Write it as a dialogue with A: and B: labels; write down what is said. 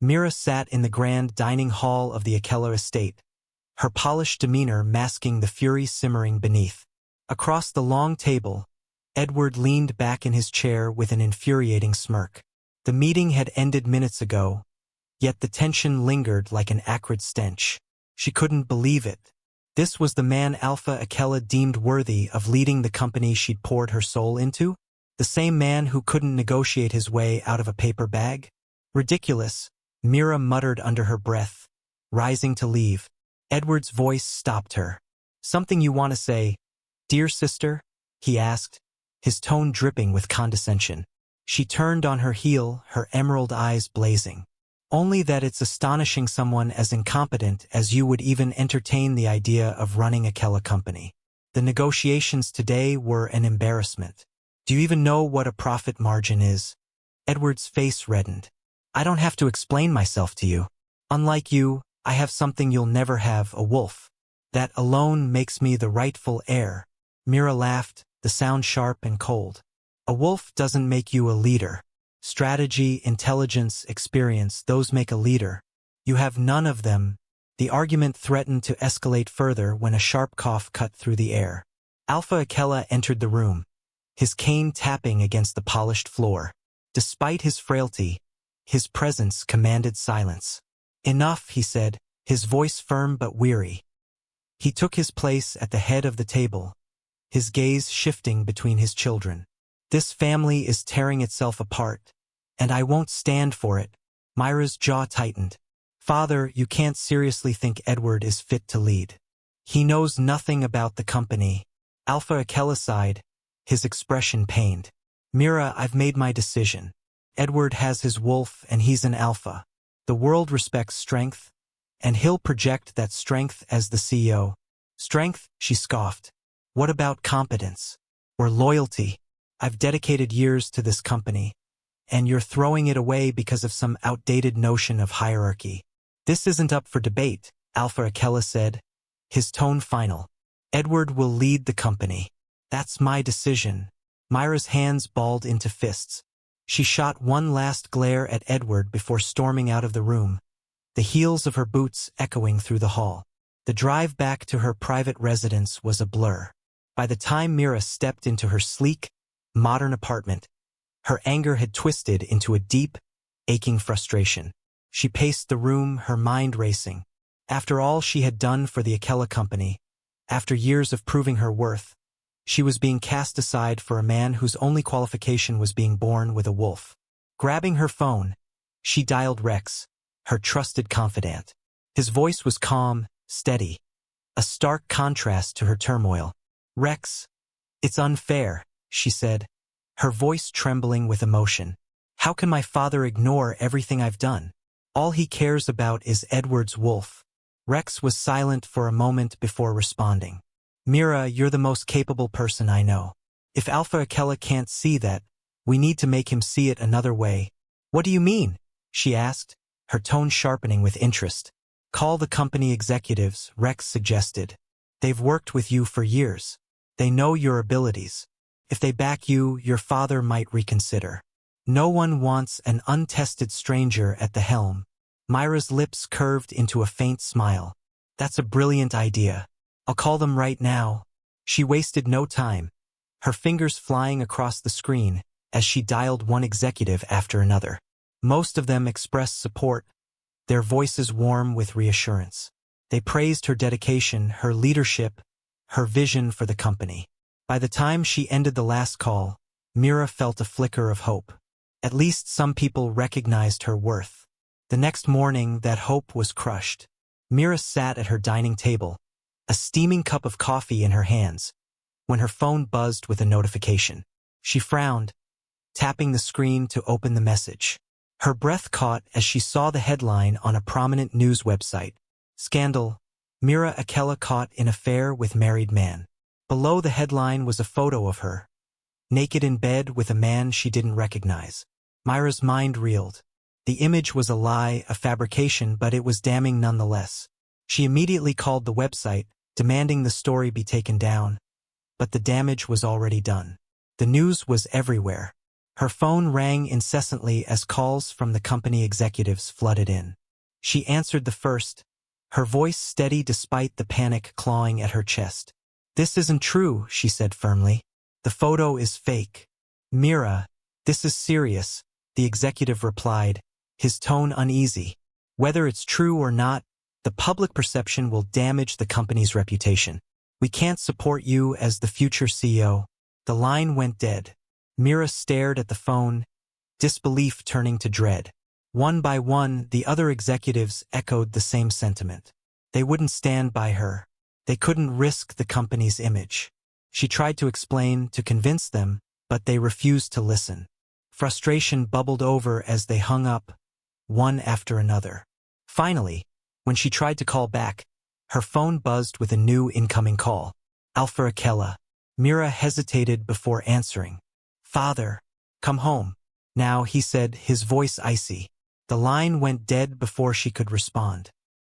A: Mira sat in the grand dining hall of the Akela estate, her polished demeanor masking the fury simmering beneath. Across the long table, Edward leaned back in his chair with an infuriating smirk. The meeting had ended minutes ago, yet the tension lingered like an acrid stench. She couldn't believe it. This was the man Alpha Akela deemed worthy of leading the company she'd poured her soul into? The same man who couldn't negotiate his way out of a paper bag? Ridiculous, Mira muttered under her breath, rising to leave. Edward's voice stopped her. "Something you want to say, dear sister?" he asked, his tone dripping with condescension. She turned on her heel, her emerald eyes blazing. "Only that it's astonishing someone as incompetent as you would even entertain the idea of running a Akela company. The negotiations today were an embarrassment. Do you even know what a profit margin is?" Edward's face reddened. "I don't have to explain myself to you. Unlike you, I have something you'll never have, a wolf. That alone makes me the rightful heir." Mira laughed, the sound sharp and cold. "A wolf doesn't make you a leader. Strategy, intelligence, experience, those make a leader. You have none of them." The argument threatened to escalate further when a sharp cough cut through the air. Alpha Akela entered the room, his cane tapping against the polished floor. Despite his frailty, his presence commanded silence. "Enough," he said, his voice firm but weary. He took his place at the head of the table, his gaze shifting between his children. "This family is tearing itself apart, and I won't stand for it." Myra's jaw tightened. "Father, you can't seriously think Edward is fit to lead. He knows nothing about the company." Alpha Akela sighed, his expression pained. "Mira, I've made my decision. Edward has his wolf and he's an alpha. The world respects strength, and he'll project that strength as the CEO. "Strength?" she scoffed. "What about competence? Or loyalty? I've dedicated years to this company, and you're throwing it away because of some outdated notion of hierarchy." "This isn't up for debate," Alpha Akela said, his tone final. "Edward will lead the company. That's my decision." Myra's hands balled into fists. She shot one last glare at Edward before storming out of the room, the heels of her boots echoing through the hall. The drive back to her private residence was a blur. By the time Mira stepped into her sleek, modern apartment, her anger had twisted into a deep, aching frustration. She paced the room, her mind racing. After all she had done for the Akela company, after years of proving her worth, she was being cast aside for a man whose only qualification was being born with a wolf. Grabbing her phone, she dialed Rex, her trusted confidant. His voice was calm, steady, a stark contrast to her turmoil. "Rex, it's unfair," she said, her voice trembling with emotion. "How can my father ignore everything I've done? All he cares about is Edward's wolf." Rex was silent for a moment before responding. "Mira, you're the most capable person I know. If Alpha Akela can't see that, we need to make him see it another way." "What do you mean?" she asked, her tone sharpening with interest. "Call the company executives," Rex suggested. "They've worked with you for years. They know your abilities. If they back you, your father might reconsider. No one wants an untested stranger at the helm." Myra's lips curved into a faint smile. "That's a brilliant idea. I'll call them right now." She wasted no time, her fingers flying across the screen as she dialed one executive after another. Most of them expressed support, their voices warm with reassurance. They praised her dedication, her leadership, her vision for the company. By the time she ended the last call, Mira felt a flicker of hope. At least some people recognized her worth. The next morning, that hope was crushed. Mira sat at her dining table, a steaming cup of coffee in her hands, when her phone buzzed with a notification. She frowned, tapping the screen to open the message. Her breath caught as she saw the headline on a prominent news website. "Scandal: Mira Akela caught in affair with married man." Below the headline was a photo of her, naked in bed with a man she didn't recognize. Myra's mind reeled. The image was a lie, a fabrication, but it was damning nonetheless. She immediately called the website, demanding the story be taken down. But the damage was already done. The news was everywhere. Her phone rang incessantly as calls from the company executives flooded in. She answered the first, her voice steady despite the panic clawing at her chest. "This isn't true," she said firmly. "The photo is fake." "Mira, this is serious," the executive replied, his tone uneasy. "Whether it's true or not, the public perception will damage the company's reputation. We can't support you as the future CEO." The line went dead. Mira stared at the phone, disbelief turning to dread. One by one, the other executives echoed the same sentiment. They wouldn't stand by her. They couldn't risk the company's image. She tried to explain, to convince them, but they refused to listen. Frustration bubbled over as they hung up, one after another. Finally, when she tried to call back, her phone buzzed with a new incoming call. Alpha Akela. Mira hesitated before answering. "Father, come home." "Now," he said, his voice icy. The line went dead before she could respond.